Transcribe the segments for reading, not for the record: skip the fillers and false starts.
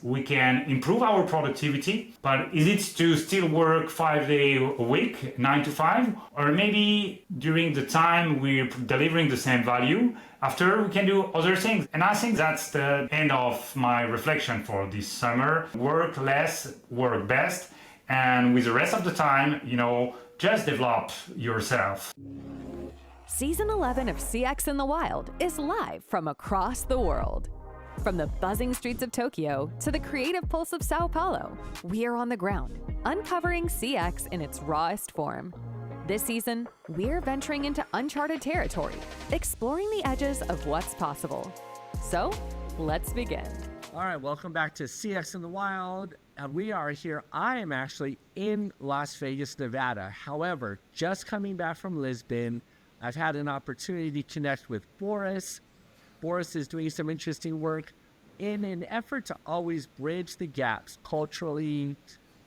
we can improve our productivity, but is it to still work 5 days a week, 9 to 5? Or maybe during the time we're delivering the same value, after we can do other things. And I think that's the end of my reflection for this summer. Work less, work best. And with the rest of the time, just develop yourself. Season 11 of CX in the Wild is live from across the world. From the buzzing streets of Tokyo to the creative pulse of Sao Paulo, we are on the ground, uncovering CX in its rawest form. This season, we're venturing into uncharted territory, exploring the edges of what's possible. So, let's begin. All right, welcome back to CX in the Wild. We are here. I am actually in Las Vegas, Nevada. However, just coming back from Lisbon, I've had an opportunity to connect with Boris. Boris is doing some interesting work in an effort to always bridge the gaps culturally,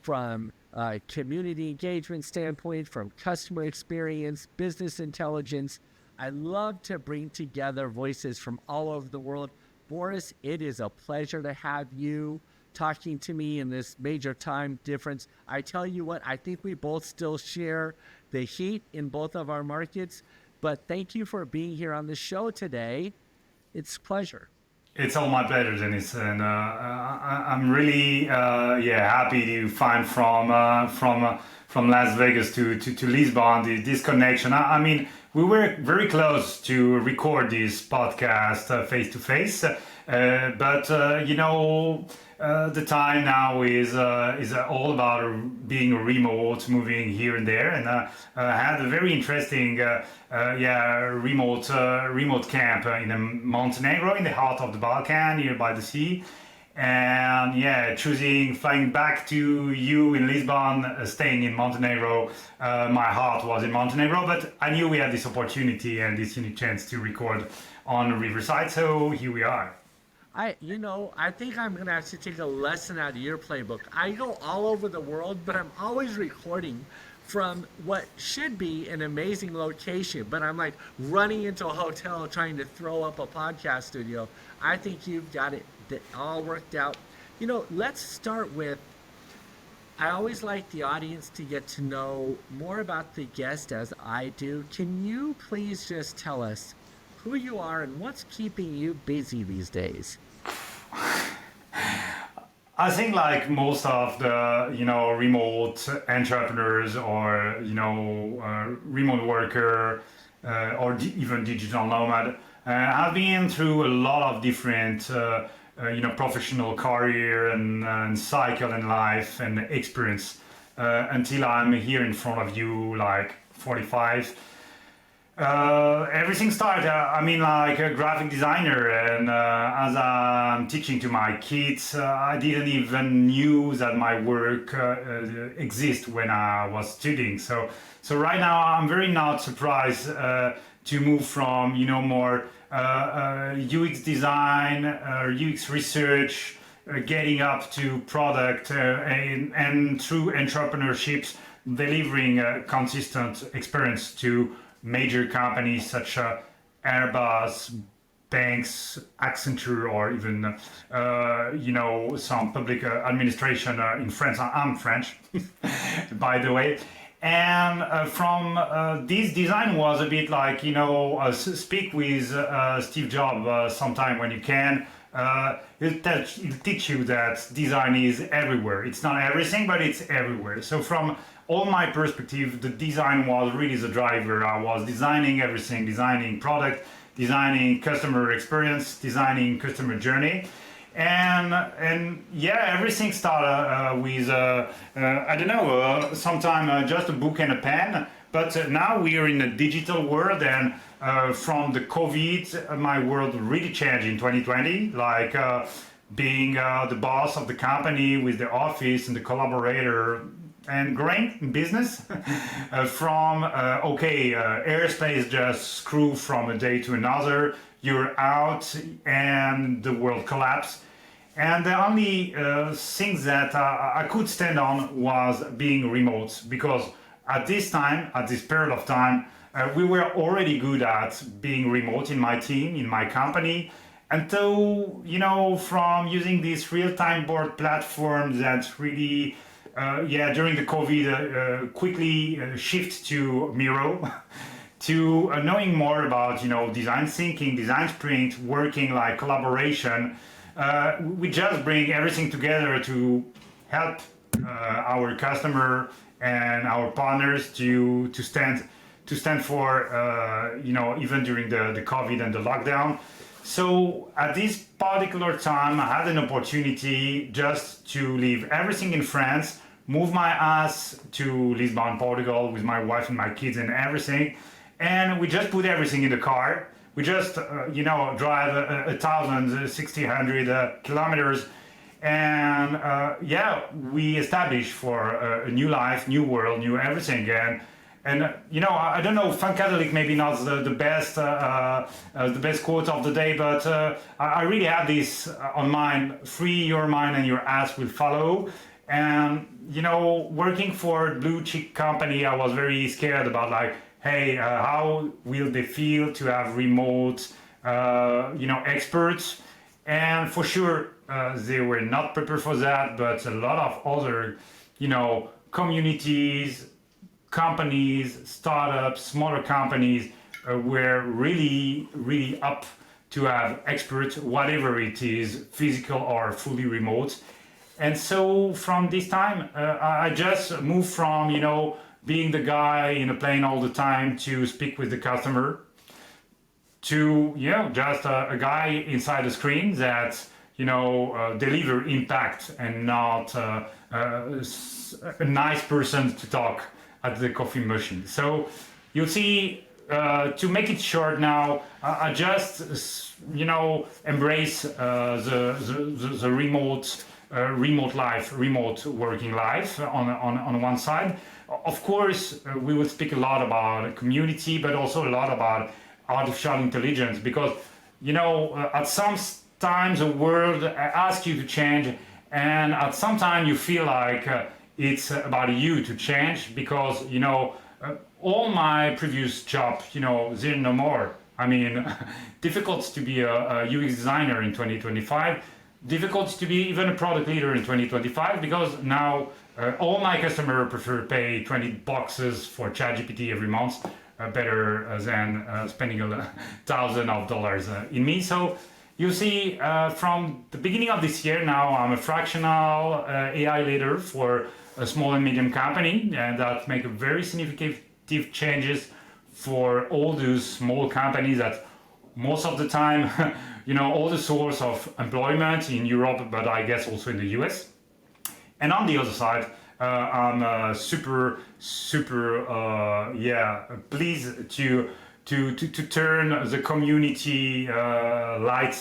from a community engagement standpoint, from customer experience, business intelligence. I love to bring together voices from all over the world. Boris, it is a pleasure to have you talking to me in this major time difference. I tell you what, I think we both still share the heat in both of our markets, but thank you for being here on the show today. It's a pleasure. It's all my pleasure, Dennis, and I'm really happy to find from Las Vegas to Lisbon this connection. I mean, we were very close to record this podcast face to face, but the time now is all about being remote, moving here and there, and I had a very interesting remote camp in Montenegro, in the heart of the Balkan, here by the sea. And choosing flying back to you in Lisbon, staying in Montenegro, my heart was in Montenegro, but I knew we had this opportunity and this unique chance to record on Riverside, so here we are. I think I'm going to have to take a lesson out of your playbook. I go all over the world, but I'm always recording from what should be an amazing location, but I'm like running into a hotel trying to throw up a podcast studio. I think you've got it all worked out. Let's start with, I always like the audience to get to know more about the guest as I do. Can you please just tell us who you are and what's keeping you busy these days? I think like most of the, remote entrepreneurs or, remote worker or even digital nomad, I've been through a lot of different, professional career and cycle in life and experience until I'm here in front of you, like 45. Everything started, like a graphic designer, and as I'm teaching to my kids, I didn't even knew that my work exists when I was studying. So right now I'm very not surprised to move from, more UX design, UX research, getting up to product and through entrepreneurships, delivering a consistent experience to major companies such as Airbus, banks, Accenture, or even some public administration in France. I'm French, by the way. And from this design was a bit like speak with Steve Jobs sometime when you can. It'll teach you that design is everywhere. It's not everything, but it's everywhere. So from all my perspective, the design was really the driver. I was designing everything, designing product, designing customer experience, designing customer journey. And everything started with, sometime just a book and a pen. But now we are in a digital world, and from the COVID, my world really changed in 2020. Like being the boss of the company with the office and the collaborator and growing in business from airspace just screw from a day to another. You're out and the world collapsed. And the only thing that I could stand on was being remote, because at this period of time, we were already good at being remote in my team, in my company. And so, from using these real-time board platforms that really, during the COVID, quickly shift to Miro, to knowing more about, design thinking, design sprint, working like collaboration, we just bring everything together to help our customer and our partners to stand for, even during the COVID and the lockdown. So at this particular time, I had an opportunity just to leave everything in France, move my ass to Lisbon, Portugal, with my wife and my kids and everything. And we just put everything in the car. We just, drive 1,600 kilometers. And we established for a new life, new world, new everything. And I don't know, Funkadelic maybe not the best quote of the day, but I really have this on mind: free your mind and your ass will follow. And working for a blue chip company, I was very scared about hey, how will they feel to have remote experts? And for sure, they were not prepared for that. But a lot of other communities, companies, startups, smaller companies were really, really up to have experts, whatever it is, physical or fully remote. And so from this time, I just moved from, being the guy in a plane all the time to speak with the customer to, just a guy inside the screen that, deliver impact and not a nice person to talk at the coffee machine. So you'll see, to make it short now, I just embrace the remote life, remote working life on one side. Of course, we will speak a lot about community, but also a lot about artificial intelligence, because at some times the world asks you to change, and at some time you feel like it's about you to change, because all my previous job, they're no more. I mean, difficult to be a UX designer in 2025, difficult to be even a product leader in 2025, because now all my customers prefer pay $20 for ChatGPT every month, better than spending $1,000 in me. So you see, from the beginning of this year now, I'm a fractional AI leader for a small and medium company, and that make a very significant changes for all those small companies that most of the time, all the source of employment in Europe, but I guess also in the US. And on the other side, I'm super pleased to turn the community light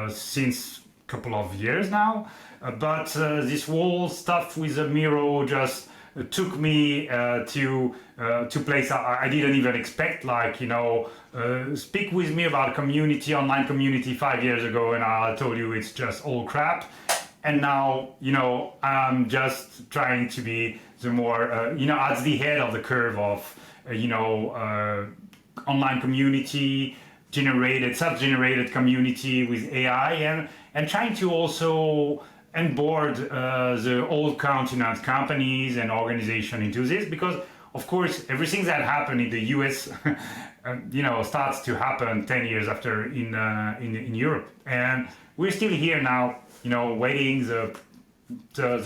since a couple of years now. But this whole stuff with the Miro just took me to place I didn't even expect. Speak with me about community, online community 5 years ago, and I told you it's just all crap. And now, I'm just trying to be the more, at the head of the curve of, online community, self-generated community with AI, and trying to also onboard the old continent companies and organizations into this, because, of course, everything that happened in the US, starts to happen 10 years after in Europe. And we're still here now, waiting the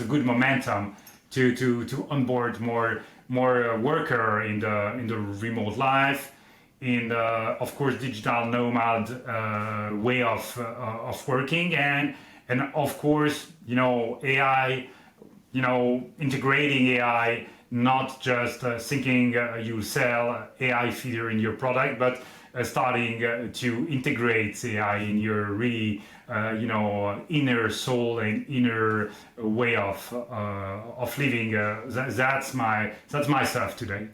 good momentum to onboard more worker in the remote life, in the, of course, digital nomad way of working, and of course, AI, integrating AI, not just thinking you sell AI feeder in your product, but starting to integrate AI in your really inner soul and inner way of living. That's my stuff today.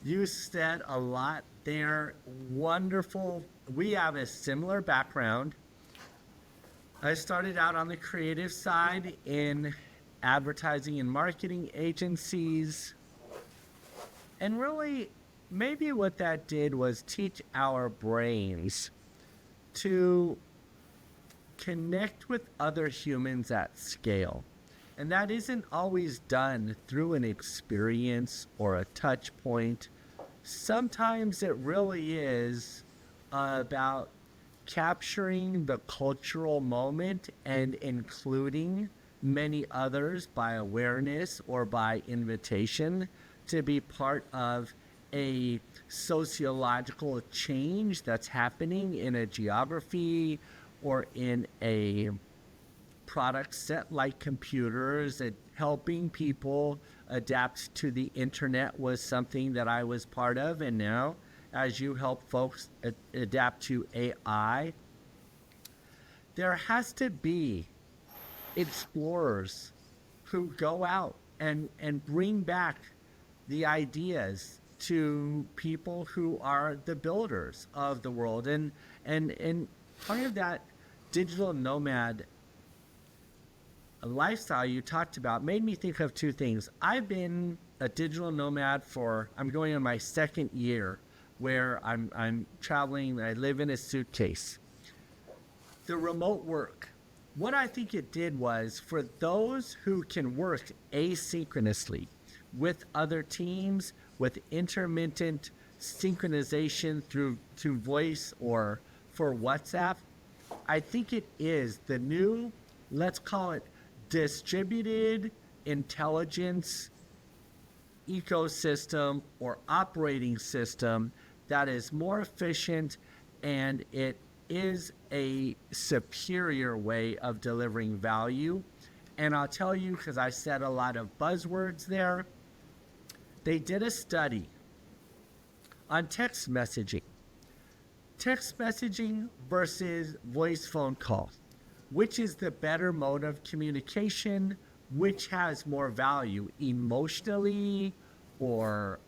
You said a lot there. Wonderful. We have a similar background. I started out on the creative side in advertising and marketing agencies. And really, maybe what that did was teach our brains to connect with other humans at scale. And that isn't always done through an experience or a touch point. Sometimes it really is about capturing the cultural moment and including many others by awareness or by invitation to be part of a sociological change that's happening in a geography or in a product set like computers. And helping people adapt to the internet was something that I was part of. And now, as you help folks adapt to AI, there has to be explorers who go out and bring back the ideas to people who are the builders of the world. And part of that digital nomad lifestyle you talked about made me think of two things. I've been a digital nomad I'm going on my second year where I'm traveling. I live in a suitcase. The remote work, what I think it did was, for those who can work asynchronously with other teams, with intermittent synchronization through voice or for WhatsApp, I think it is the new, let's call it, distributed intelligence ecosystem or operating system that is more efficient, and it is a superior way of delivering value. And I'll tell you, because I said a lot of buzzwords there, they did a study on text messaging versus voice phone calls. Which is the better mode of communication? Which has more value emotionally or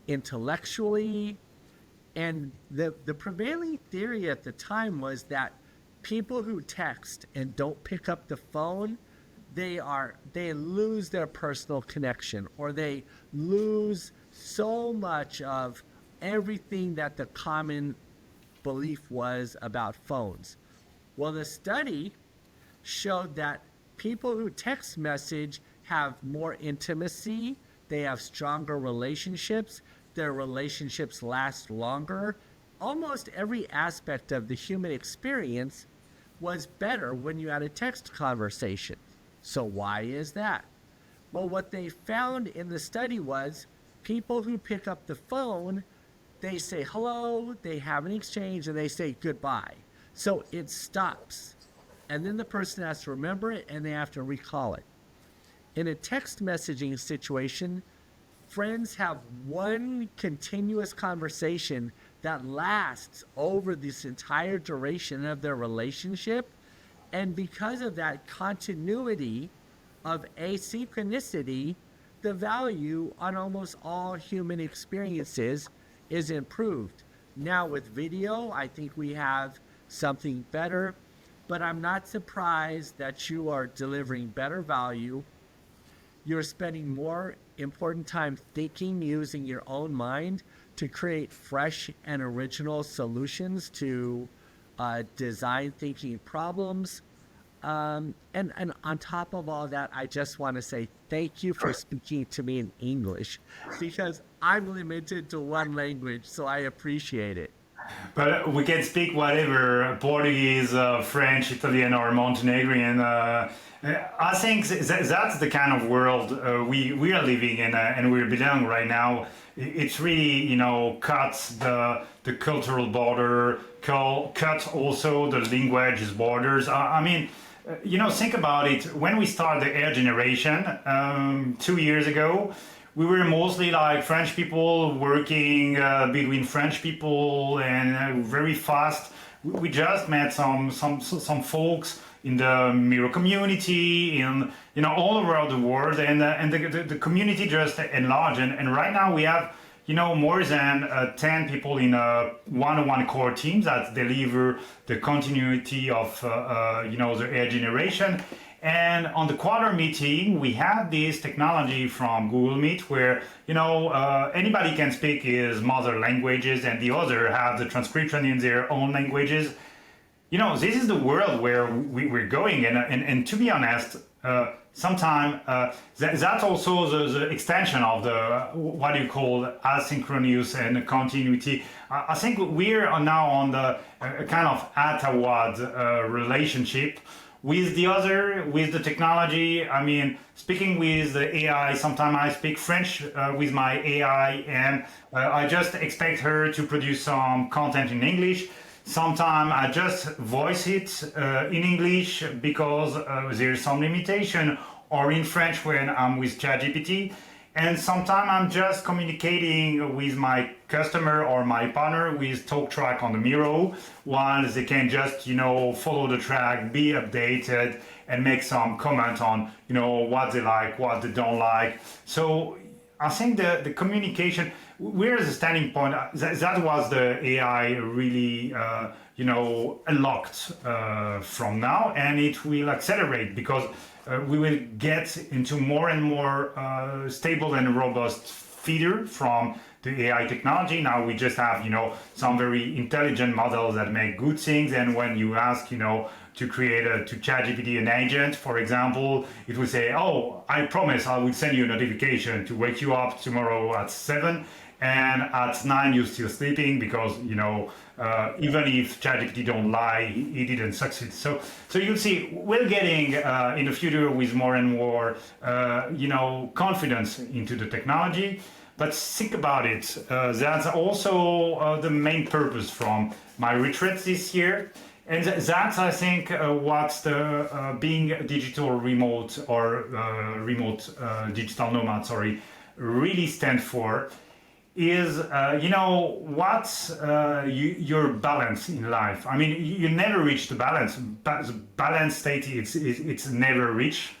intellectually? And the prevailing theory at the time was that people who text and don't pick up the phone, they lose their personal connection, or they lose so much of everything that the common belief was about phones. Well, the study showed that people who text message have more intimacy, they have stronger relationships, their relationships last longer. Almost every aspect of the human experience was better when you had a text conversation. So why is that? Well, what they found in the study was people who pick up the phone, they say hello, they have an exchange, and they say goodbye. So it stops. And then the person has to remember it, and they have to recall it. In a text messaging situation, friends have one continuous conversation that lasts over this entire duration of their relationship. And because of that continuity of asynchronicity, the value on almost all human experiences is improved. Now with video, I think we have something better, but I'm not surprised that you are delivering better value. You're spending more important time thinking, using your own mind to create fresh and original solutions to design thinking problems. And on top of all that, I just want to say thank you for speaking to me in English, because I'm limited to one language, so I appreciate it. But we can speak whatever, Portuguese, French, Italian, or Montenegrin. I think that's the kind of world we are living in, and we belong right now. It's really, cuts the cultural border, cut also the language's borders. I mean, think about it. When we started the Air generation 2 years ago, we were mostly like French people working between French people, and very fast. We just met some folks in the Miro community, in all around the world, and the community just enlarged. And right now we have more than 10 people in a one-on-one core team that deliver the continuity of the Air generation. And on the quarter meeting, we had this technology from Google Meet where, anybody can speak his mother languages and the other have the transcription in their own languages. This is the world where we're going. And to be honest, sometimes that's also the extension of the, what you call asynchronous and continuity. I think we're now on the kind of at-a-wad relationship with the technology. I mean, speaking with the AI, sometimes I speak French with my AI, and I just expect her to produce some content in English. Sometimes I just voice it in English because there's some limitation, or in French when I'm with ChatGPT. And sometimes I'm just communicating with my customer or my partner with talk track on the Miro, while they can just, follow the track, be updated, and make some comment on, what they like, what they don't like. So I think the communication, where is the standing point? That was the AI really, unlocked from now, and it will accelerate because we will get into more and more stable and robust feeder from the AI technology. Now we just have, some very intelligent models that make good things, and when you ask, to create to ChatGPT an agent, for example, it will say, "Oh, I promise I will send you a notification to wake you up tomorrow at 7, and at 9 you're still sleeping," because even if ChatGPT don't lie, he didn't succeed. So you'll see we're getting in the future with more and more confidence into the technology. But think about it. That's also the main purpose from my retreat this year. And that's, I think, what the being digital remote or remote digital nomad, really stand for is, what's your balance in life. I mean, you never reach the balance. The balance state, it's never reached.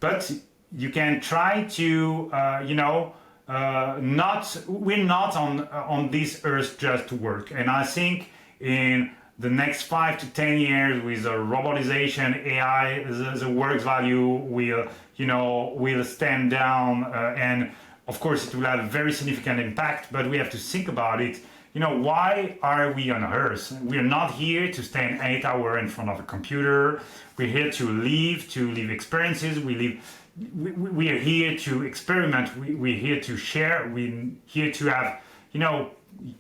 But you can try to, we're not on this earth just to work. And I think in the next 5 to 10 years with the robotization, AI, the work value will stand down, and of course it will have a very significant impact. But we have to think about it. Why are we on Earth? We're not here to stand 8 hours in front of a computer. We're here to live experiences. We are here to experiment. We're here to share. We're here to have,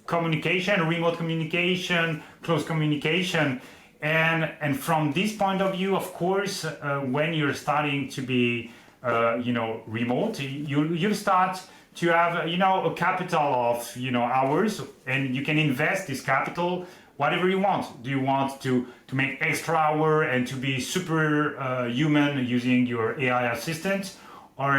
communication, remote communication, close communication. And from this point of view, of course, when you're starting to be, remote, you'll start to have, a capital of, hours, and you can invest this capital whatever you want. Do you want to make extra hour and to be super human using your AI assistant? Or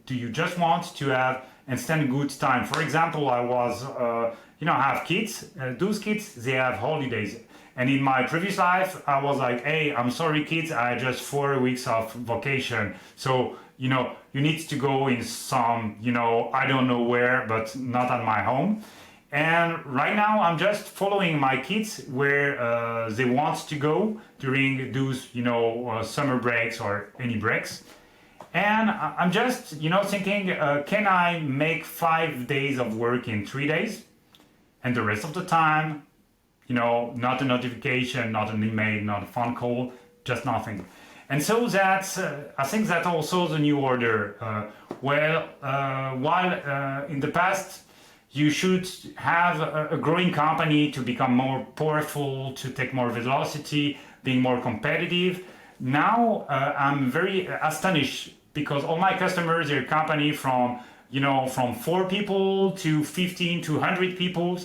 do you just want to have and spend a good time? For example, I was, I have kids. Those kids, they have holidays. And in my previous life, I was like, "Hey, I'm sorry, kids, I had just 4 weeks of vacation. So, you need to go in some, I don't know where, but not at my home." And right now, I'm just following my kids where they want to go during those, summer breaks or any breaks. And I'm just, thinking, can I make 5 days of work in 3 days? And the rest of the time, not a notification, not an email, not a phone call, just nothing. And so that's, I think that's also the new order. While in the past, you should have a growing company to become more powerful, to take more velocity, being more competitive. Now, I'm very astonished because all my customers, they're company from 4 people to 15 to 100 people.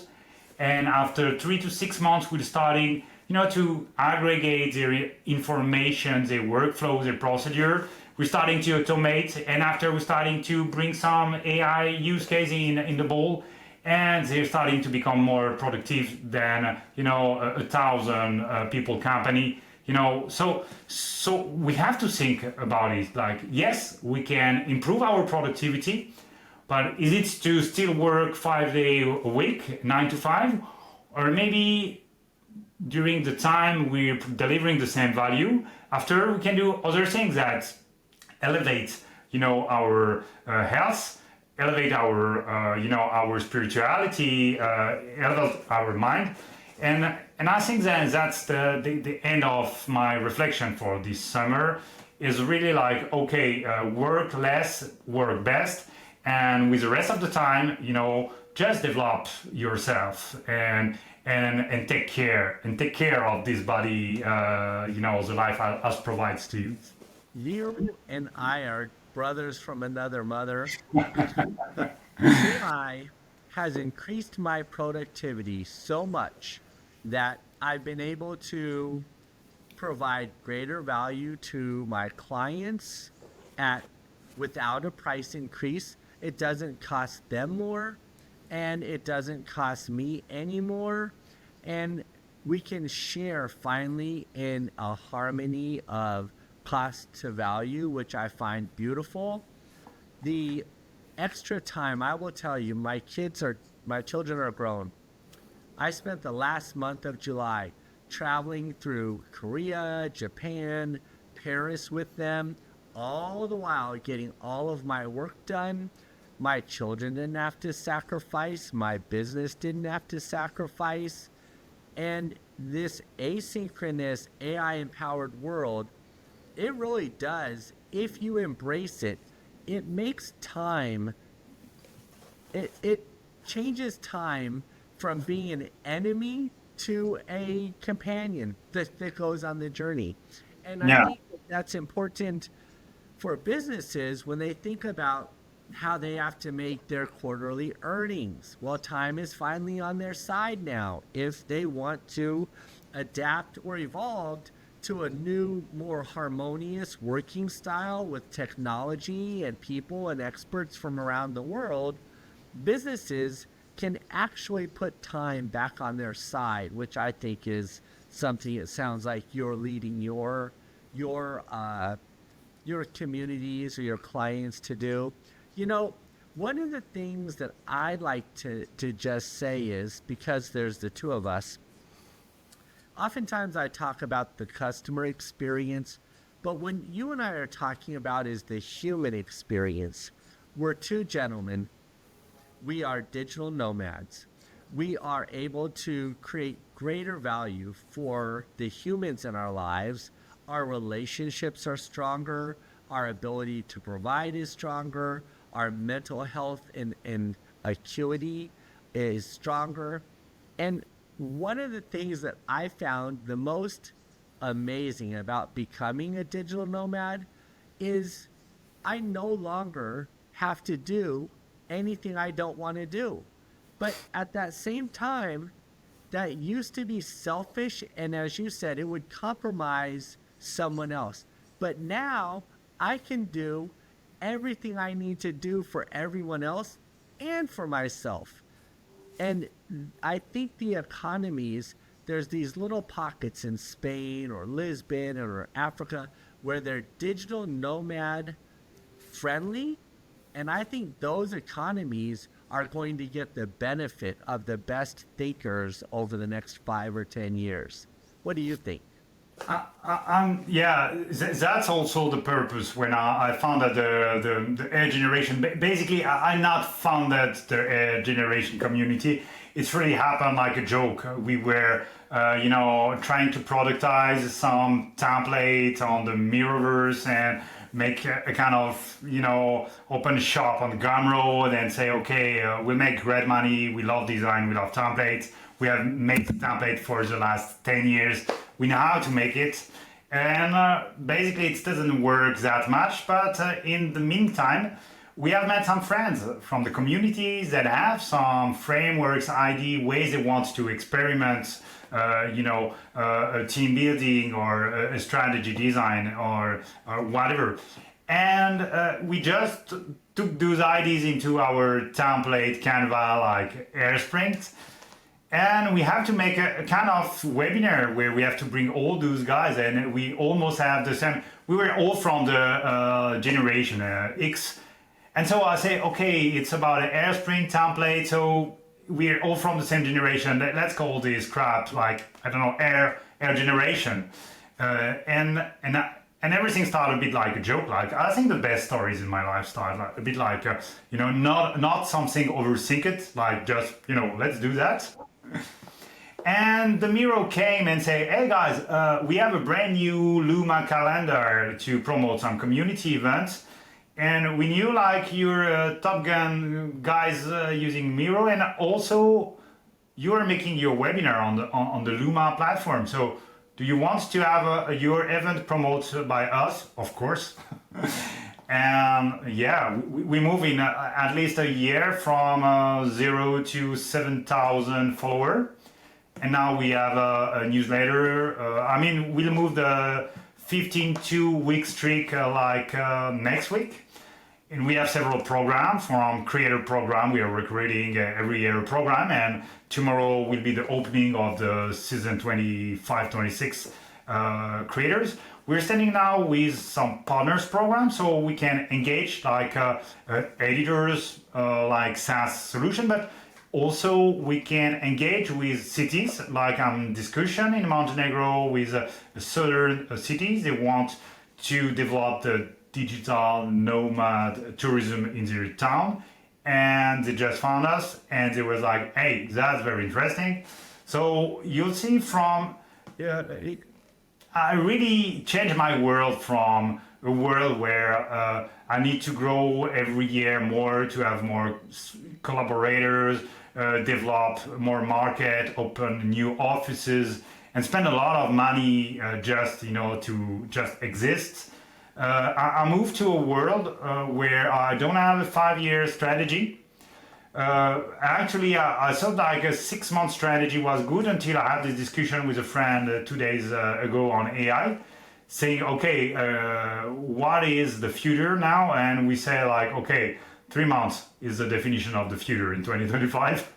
And after 3 to 6 months, we're starting, to aggregate their information, their workflow, their procedure. We're starting to automate, and after we're starting to bring some AI use case in the bowl, and they're starting to become more productive than, 1,000 people company. So we have to think about it. Like, yes, we can improve our productivity, but is it to still work 5 days a week, 9 to 5, or maybe during the time we're delivering the same value, after we can do other things that elevate, our health, elevate our, our spirituality, elevate our mind. And I think that that's the end of my reflection for this summer is really like, okay, work less, work best. And with the rest of the time, just develop yourself and take care of this body, the life has provides to you. You and I are brothers from another mother. AI has increased my productivity so much that I've been able to provide greater value to my clients without a price increase. It doesn't cost them more, and it doesn't cost me any more. And we can share finally in a harmony of cost to value, which I find beautiful. The extra time, I will tell you, my children are grown. I spent the last month of July traveling through Korea, Japan, Paris with them, all the while getting all of my work done. My children didn't have to sacrifice. My business didn't have to sacrifice. And this asynchronous, AI-empowered world, it really does, if you embrace it, it makes time, it changes time from being an enemy to a companion that goes on the journey. And I think that's important for businesses when they think about how they have to make their quarterly earnings. Well, time is finally on their side now if they want to adapt or evolve to a new, more harmonious working style with technology and people and experts from around the world. Businesses can actually put time back on their side, which I think is something it sounds like you're leading your communities or your clients to do. One of the things that I'd like to just say is, because there's the two of us, oftentimes I talk about the customer experience, but when you and I are talking about is the human experience. We're two gentlemen. We are digital nomads. We are able to create greater value for the humans in our lives. Our relationships are stronger. Our ability to provide is stronger. Our mental health and acuity is stronger. And one of the things that I found the most amazing about becoming a digital nomad is I no longer have to do anything I don't want to do. But at that same time, that used to be selfish, and as you said, it would compromise someone else. But now I can do everything I need to do for everyone else and for myself. And I think the economies, there's these little pockets in Spain or Lisbon or Africa where they're digital nomad friendly. And I think those economies are going to get the benefit of the best thinkers over the next 5 or 10 years. What do you think? That's also the purpose when I found that the AI generation, basically I not founded the AI generation community. It's really happened like a joke. We were, trying to productize some template on the Mirrorverse and make a kind of, open a shop on Gumroad and say, okay, we'll make great money. We love design. We love templates. We have made the template for the last 10 years. We know how to make it. And basically it doesn't work that much. But in the meantime, we have met some friends from the communities that have some frameworks, ways they want to experiment, a team building or a strategy design or whatever. And we just took those ideas into our template Canva, like AirSprint. And we have to make a kind of webinar where we have to bring all those guys, and we almost have the same. We were all from the generation X. And so I say, okay, it's about an AirSprint template. So we're all from the same generation. Let's call this crap like, I don't know, air generation. And everything started a bit like a joke. Like, I think the best stories in my life started like, a bit like, not something overthink it, like just, let's do that. And the Miro came and say, hey guys, we have a brand new Luma calendar to promote some community events. And we knew like you're Top Gun guys using Miro, and also you're making your webinar on the Luma platform. So do you want to have your event promoted by us? Of course. And yeah, we move in at least a year from 0 to 7,000 followers. And now we have a newsletter. We'll move the 15-2-week streak next week. And we have several programs from creator program. We are recruiting every year a program. And tomorrow will be the opening of the season 25-26 creators. We're standing now with some partners program, so we can engage editors like SaaS solution, but also we can engage with cities, like discussion in Montenegro with southern cities. They want to develop the digital nomad tourism in their town, and they just found us and they was like, hey, that's very interesting. So you'll see I really changed my world from a world where I need to grow every year more to have more collaborators, develop more market, open new offices, and spend a lot of money to just exist. I moved to a world where I don't have a 5-year strategy. Actually, I thought like a 6-month strategy was good until I had this discussion with a friend 2 days ago on AI, saying, okay, what is the future now? And we say like, okay, 3 months is the definition of the future in 2025.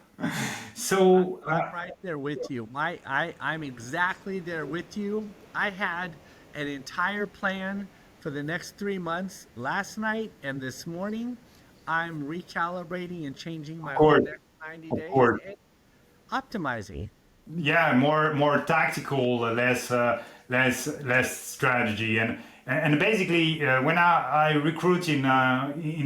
So I'm right there with you. I'm exactly there with you. I had an entire plan for the next 3 months last night and this morning. I'm recalibrating and changing my next 90 days and optimizing. Yeah, more tactical, less strategy, and basically when I recruit in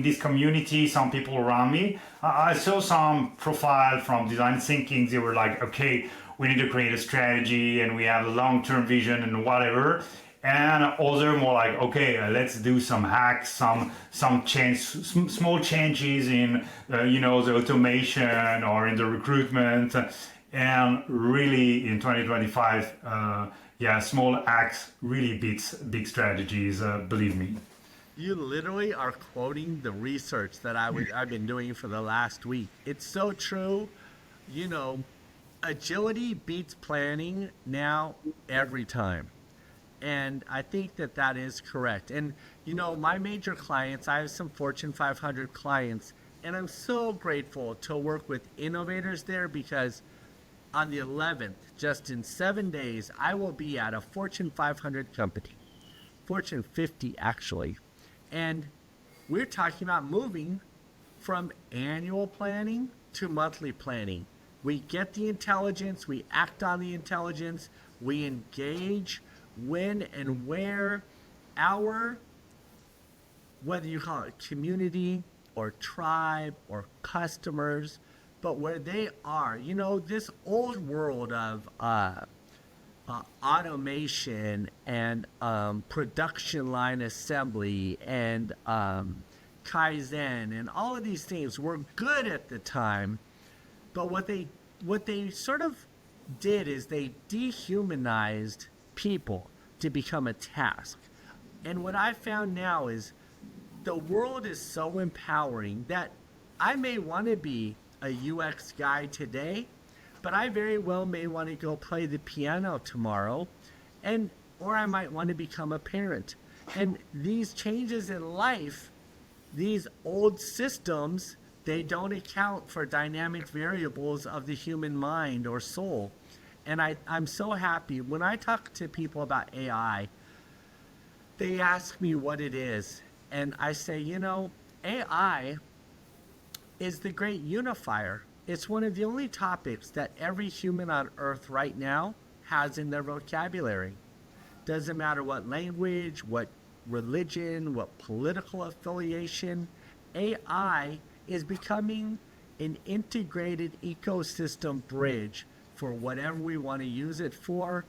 this community, some people around me, I saw some profile from design thinking. They were like, okay, we need to create a strategy and we have a long-term vision and whatever. And other more like, okay, let's do some hacks, some small changes in the automation or in the recruitment, and really in 2025, small hacks really beats big strategies. Believe me. You literally are quoting the research that I've been doing for the last week. It's so true. Agility beats planning now every time. And I think that is correct. And, my major clients, I have some Fortune 500 clients, and I'm so grateful to work with innovators there because on the 11th, just in 7 days, I will be at a Fortune 500 company, Fortune 50 actually. And we're talking about moving from annual planning to monthly planning. We get the intelligence, we act on the intelligence, we engage when and where our, whether you call it community or tribe or customers, but where they are. This old world of automation and production line assembly and Kaizen and all of these things were good at the time, but what they sort of did is they dehumanized people to become a task. And what I found now is the world is so empowering that I may want to be a UX guy today, but I very well may want to go play the piano tomorrow, or I might want to become a parent. And these changes in life, these old systems, they don't account for dynamic variables of the human mind or soul. And I'm so happy. When I talk to people about AI, they ask me what it is. And I say, AI is the great unifier. It's one of the only topics that every human on earth right now has in their vocabulary. Doesn't matter what language, what religion, what political affiliation, AI is becoming an integrated ecosystem bridge for whatever we want to use it for.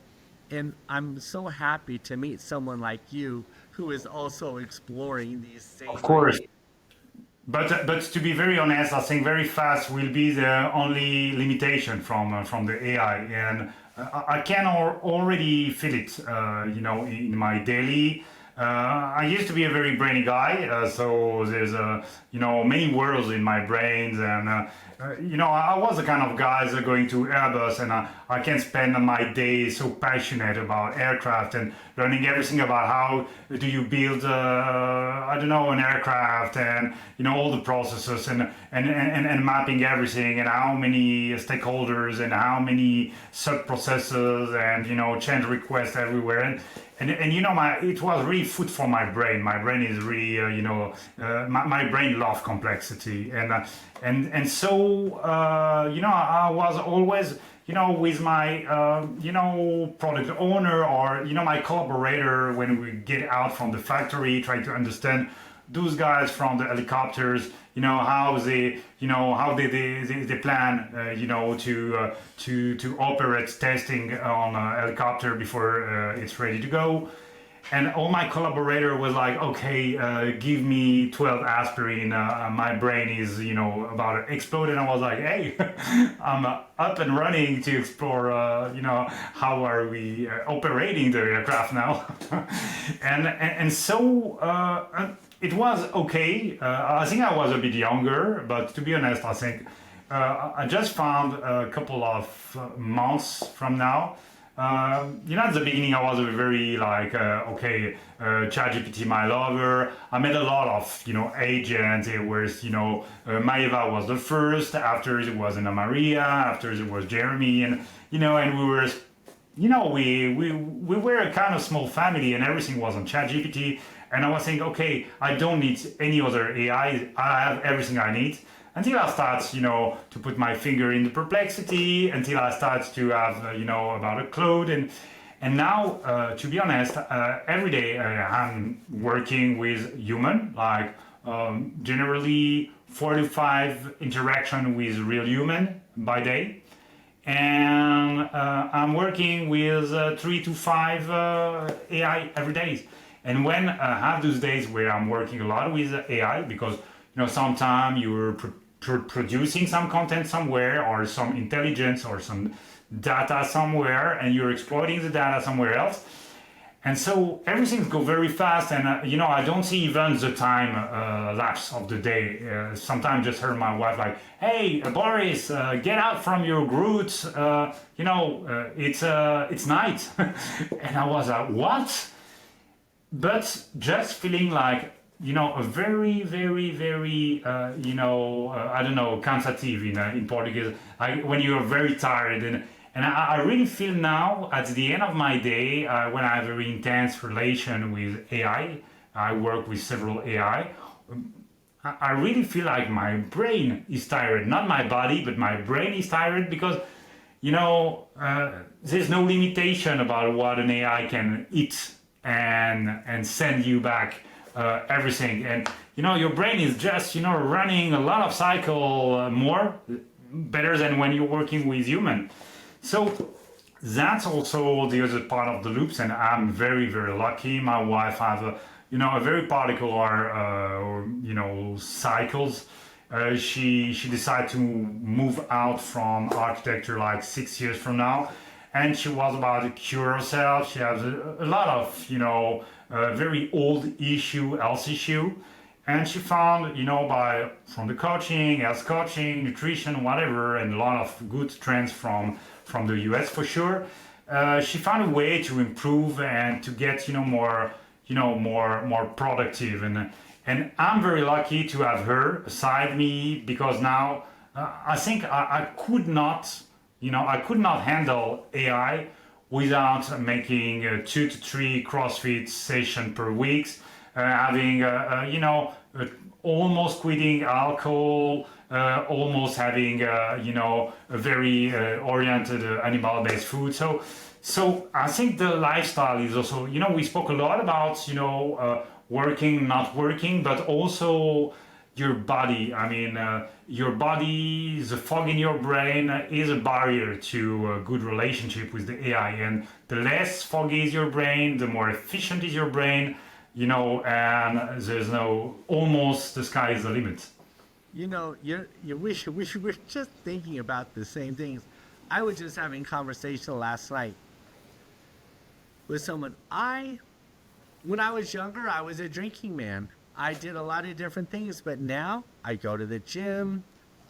And I'm so happy to meet someone like you who is also exploring these same Of course. ideas. But to be very honest, I think very fast will be the only limitation from the AI, and I can already feel it, in my daily. I used to be a very brainy guy, so there's many worlds in my brains, and I was the kind of guy that going to Airbus, and I can spend my day so passionate about aircraft and learning everything about how do you build, an aircraft, and all the processes, and mapping everything, and how many stakeholders, and how many sub processes, and change requests everywhere, and it was really food for my brain. My brain is really my brain loves complexity, and so I was always with my product owner, or my collaborator, when we get out from the factory, trying to understand those guys from the helicopters, how they plan, to operate testing on a helicopter before it's ready to go. And all my collaborator was like, okay, give me 12 aspirin. My brain is, about to explode. And I was like, hey, I'm up and running to explore, how are we operating the aircraft now? and so it was okay. I think I was a bit younger, but to be honest, I think I just found a couple of months from now. At the beginning, I was a very ChatGPT, my lover. I met a lot of, agents. It was, Maeva was the first. After it was Anna Maria. After it was Jeremy, and and we were, we were a kind of small family, and everything was on ChatGPT. And I was saying, okay, I don't need any other AI. I have everything I need. Until I start, to put my finger in the perplexity, until I start to have, about a cloud. And now, to be honest, every day I'm working with human, generally 4 to 5 interaction with real human by day. And I'm working with 3 to 5 AI every day. And when I have those days where I'm working a lot with AI, because, sometimes you're producing some content somewhere, or some intelligence, or some data somewhere, and you're exploiting the data somewhere else, and so everything goes very fast, and I don't see even the time lapse of the day. Sometimes just heard my wife like, hey, Boris, get out from your roots, it's night. And I was like, what? But just feeling like, a very, very, very, I don't know, cansative in Portuguese, when you're very tired. And I really feel now, at the end of my day, when I have a very intense relation with AI, I work with several AI, I really feel like my brain is tired. Not my body, but my brain is tired, because, there's no limitation about what an AI can eat and send you back. Everything, and your brain is just running a lot of cycle more better than when you're working with human. So that's also the other part of the loops, and I'm very, very lucky. My wife has a very particular cycles. She decided to move out from architecture 6 years from now, and she was about to cure herself. She has a lot of very old health issue, and she found from the coaching, health coaching, nutrition, whatever, and a lot of good trends from the US for sure. She found a way to improve and to get more productive, and I'm very lucky to have her beside me, because now I think I could not handle AI without making 2 to 3 CrossFit sessions per week, having almost quitting alcohol, almost having a very oriented animal-based food. So I think the lifestyle is also, we spoke a lot about working, not working, but also your body. I mean, your body, the fog in your brain is a barrier to a good relationship with the AI. And the less foggy is your brain, the more efficient is your brain, and there's almost the sky is the limit. We were just thinking about the same things. I was just having conversation last night with someone. When I was younger, I was a drinking man. I did a lot of different things, but now I go to the gym.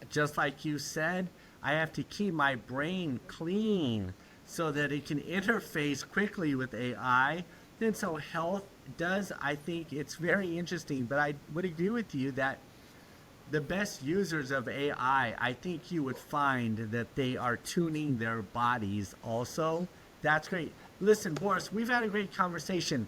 Just like you said, I have to keep my brain clean so that it can interface quickly with AI. And so health does, I think it's very interesting, but I would agree with you that the best users of AI, I think you would find that they are tuning their bodies also. That's great. Listen, Boris, we've had a great conversation.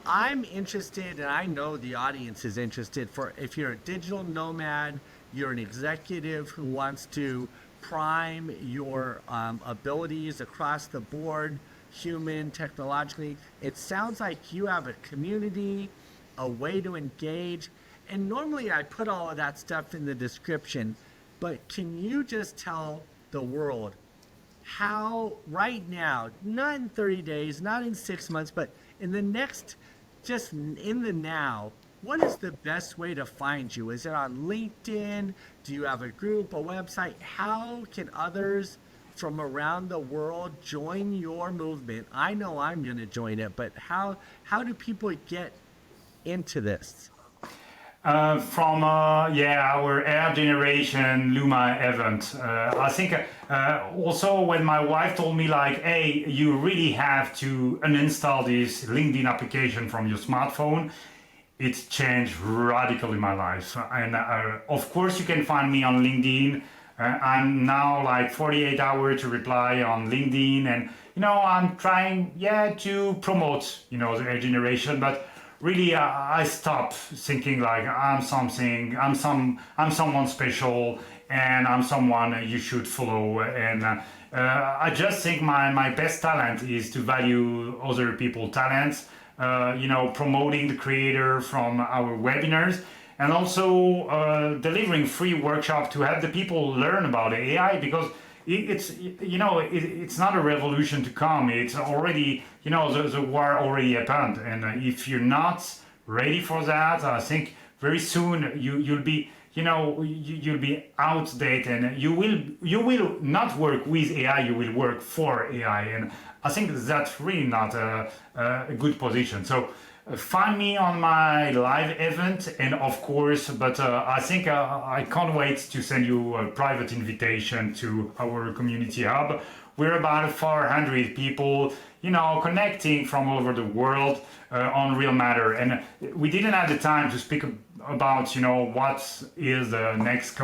I'm interested, and I know the audience is interested, for if you're a digital nomad, you're an executive who wants to prime your abilities across the board, human, technologically. It sounds like you have a community, a way to engage. And normally I put all of that stuff in the description, but can you just tell the world how right now, not in 30 days, not in 6 months, but in the next, just in the now, what is the best way to find you? Is it on LinkedIn? Do you have a group, a website? How can others from around the world join your movement? I know I'm going to join it, but how do people get into this? From our Air Generation Luma event. I think also when my wife told me like, hey, you really have to uninstall this LinkedIn application from your smartphone, it changed radically my life. And of course you can find me on LinkedIn. I'm now like 48 hours to reply on LinkedIn, and I'm trying to promote the Air Generation, but really, I stopped thinking like I'm someone special, and I'm someone you should follow. And I just think my best talent is to value other people's talents. Promoting the creator from our webinars, and also delivering free workshop to help the people learn about AI, because it's not a revolution to come. It's already, the war already happened, and if you're not ready for that, I think very soon you'll be you'll be outdated, and you will not work with AI. You will work for AI, and I think that's really not a good position. So find me on my live event, and of course, but I think I can't wait to send you a private invitation to our community hub. We're about 400 people, connecting from all over the world on real matter. And we didn't have the time to speak about, what is the next,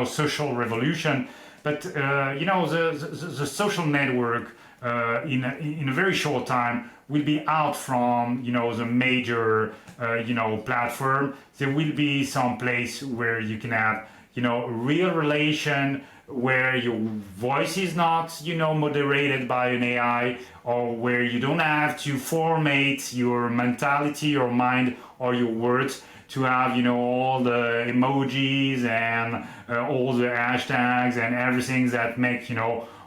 social revolution. But, the social network in a very short time will be out from the major platform. There will be some place where you can have a real relation, where your voice is not moderated by an AI, or where you don't have to formate your mentality, your mind, or your words to have all the emojis and all the hashtags and everything that make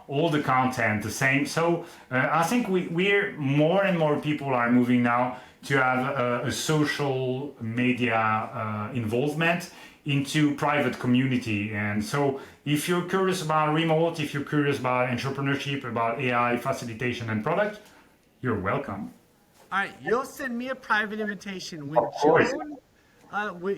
all the content the same. So I think we're more and more people are moving now to have a social media involvement into private community. And so if you're curious about remote, if you're curious about entrepreneurship, about AI facilitation and product, you're welcome. All right, you'll send me a private invitation with Joan.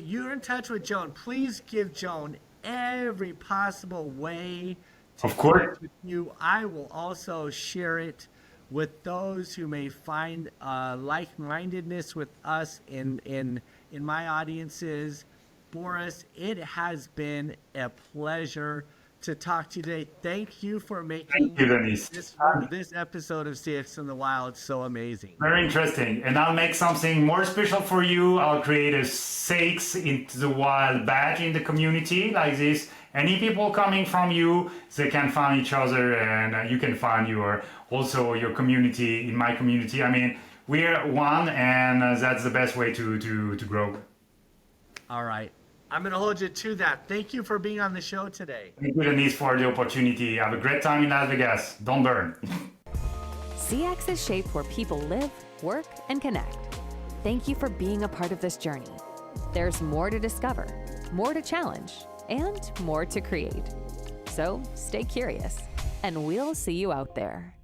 You're in touch with Joan. Please give Joan every possible way to connect with you. I will also share it with those who may find like-mindedness with us in my audiences. Boris, it has been a pleasure to talk to you today. Thank you for making Thank you, Denise. this episode of CX in the Wild so amazing. Very interesting. And I'll make something more special for you. I'll create a CX into the Wild badge in the community like this. Any people coming from you, they can find each other, and you can find your community in my community. I mean, we're one, and that's the best way to grow. All right. I'm going to hold you to that. Thank you for being on the show today. Thank you, Denise, for the opportunity. Have a great time in Las Vegas. Don't burn. CX is shaped where people live, work, and connect. Thank you for being a part of this journey. There's more to discover, more to challenge, and more to create. So stay curious, and we'll see you out there.